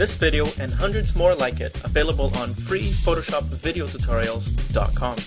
This video and hundreds more like it available on freePhotoshopVideoTutorials.com.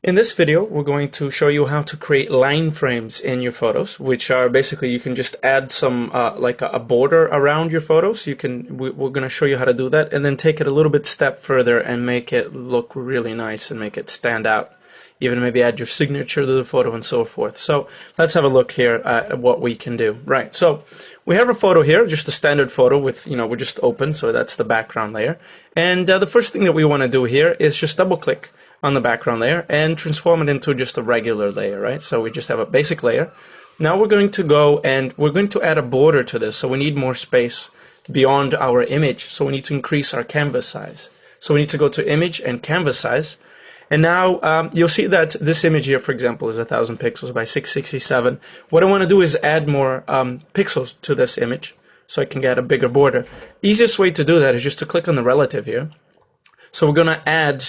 In this video, we're going to show you how to create line frames in your photos, which are basically you can just add some like a border around your photos. We're going to show you how to do that, and then take it a little bit step further and make it look really nice and make it stand out. Even maybe add your signature to the photo and so forth. So let's have a look here at what we can do. Right, so we have a photo here, just a standard photo with, we're just open, so that's the background layer. And the first thing that we want to do here is just double click on the background layer and transform it into just a regular layer, right? So we just have a basic layer. Now we're going to go and we're going to add a border to this, so we need more space beyond our image, so we need to increase our canvas size. So we need to go to image and canvas size. And now you'll see that this image here, for example, is 1000 pixels by 667. What I want to do is add more pixels to this image so I can get a bigger border. Easiest way to do that is just to click on the relative here. So we're going to add,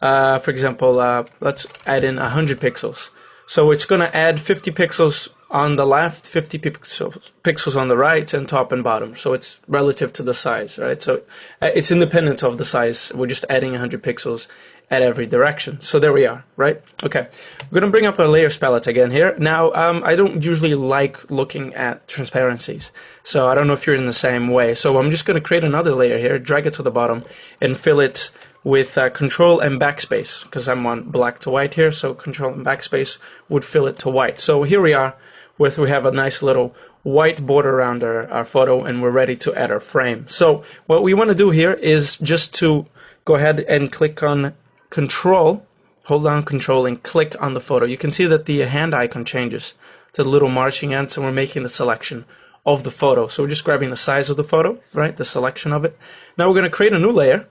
for example, let's add in 100 pixels. So it's going to add 50 pixels on the left, 50 pixels on the right, and top and bottom. So it's relative to the size, right? So it's independent of the size. We're just adding 100 pixels at every direction. So there we are, right? Okay, we're going to bring up our layers palette again here. Now, I don't usually like looking at transparencies, so I don't know if you're in the same way. So I'm just going to create another layer here, drag it to the bottom, and fill it with Control and Backspace, because I'm on black to white here, so Control and Backspace would fill it to white. So here we are, we have a nice little white border around our photo, and we're ready to add our frame. So what we want to do here is just to go ahead and click on Control, hold down Control and click on the photo. You can see that the hand icon changes to the little marching ants, and we're making the selection of the photo. So we're just grabbing the size of the photo, right, the selection of it. Now we're going to create a new layer.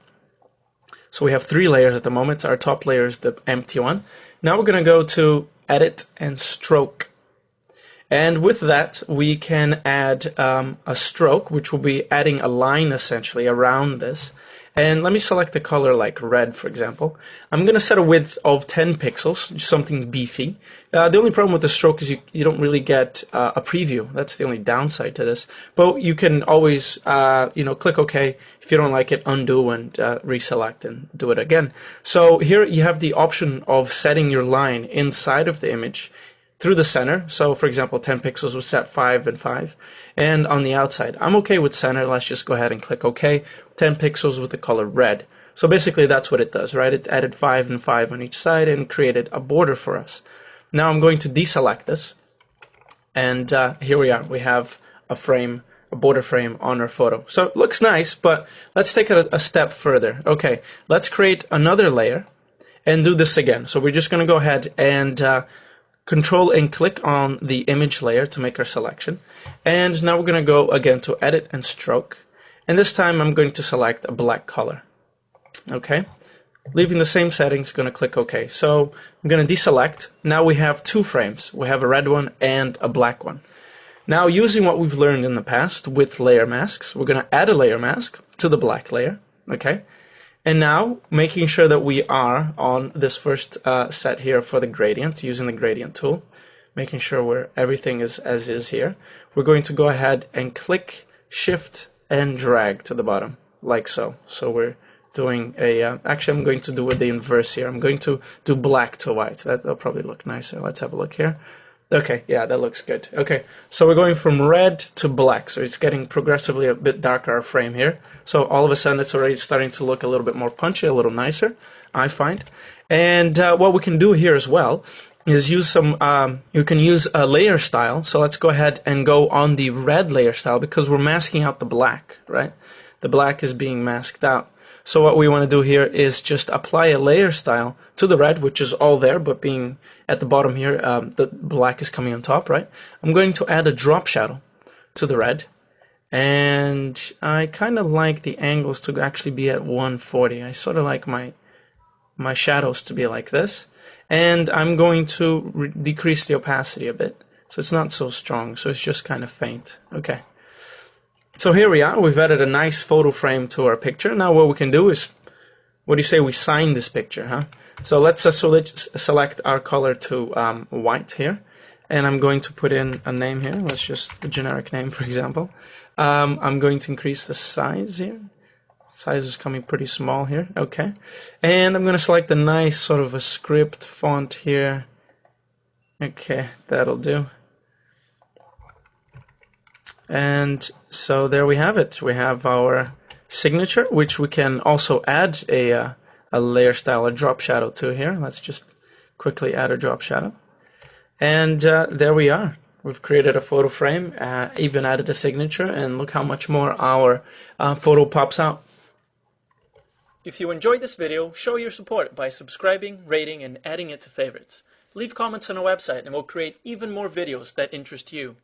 So we have 3 layers at the moment. Our top layer is the empty one. Now we're going to go to Edit and Stroke. And with that, we can add a stroke, which will be adding a line essentially around this. And let me select the color like red, for example. I'm going to set a width of 10 pixels, just something beefy. The only problem with the stroke is you don't really get a preview. That's the only downside to this. But you can always, click OK. If you don't like it, undo and reselect and do it again. So here you have the option of setting your line inside of the image through the center. So for example, 10 pixels was set 5 and 5, and on the outside I'm okay with center. Let's just go ahead and click OK. 10 pixels with the color red. So basically that's what it does, right? It added 5 and 5 on each side and created a border for us. Now I'm going to deselect this, and here we are. We have a border frame on our photo. So it looks nice, but let's take it a step further. Okay, let's create another layer and do this again. So we're just going to go ahead and Control and click on the image layer to make our selection. And now we're going to go again to Edit and Stroke. And this time I'm going to select a black color. Okay, leaving the same settings, going to click OK. So I'm going to deselect. Now we have 2 frames. We have a red one and a black one. Now, using what we've learned in the past with layer masks, we're going to add a layer mask to the black layer. Okay. And now, making sure that we are on this first set here for the gradient, using the gradient tool, making sure everything is as is here, we're going to go ahead and click Shift and drag to the bottom, like so. So we're doing actually I'm going to do it the inverse here. I'm going to do black to white. That'll probably look nicer. Let's have a look here. Okay, yeah, that looks good. Okay, so we're going from red to black, so it's getting progressively a bit darker, our frame here. So all of a sudden it's already starting to look a little bit more punchy, a little nicer, I find. And what we can do here as well is use you can use a layer style. So let's go ahead and go on the red layer style, because we're masking out the black, right? The black is being masked out. So what we want to do here is just apply a layer style to the red, which is all there, but being at the bottom here, the black is coming on top, right? I'm going to add a drop shadow to the red, and I kind of like the angles to actually be at 140. I sort of like my shadows to be like this, and I'm going to decrease the opacity a bit, so it's not so strong, so it's just kind of faint. Okay. So here we are, we've added a nice photo frame to our picture. Now what we can do is, what do you say we sign this picture, huh? So let's select our color to white here, and I'm going to put in a name here. Let's just a generic name, for example. I'm going to increase the size here. Size is coming pretty small here. Okay. And I'm going to select a nice sort of a script font here. Okay, that'll do. And so there we have it. We have our signature, which we can also add a layer style, a drop shadow to here. Let's just quickly add a drop shadow. And there we are. We've created a photo frame, even added a signature, and look how much more our photo pops out. If you enjoyed this video, show your support by subscribing, rating, and adding it to favorites. Leave comments on our website and we'll create even more videos that interest you.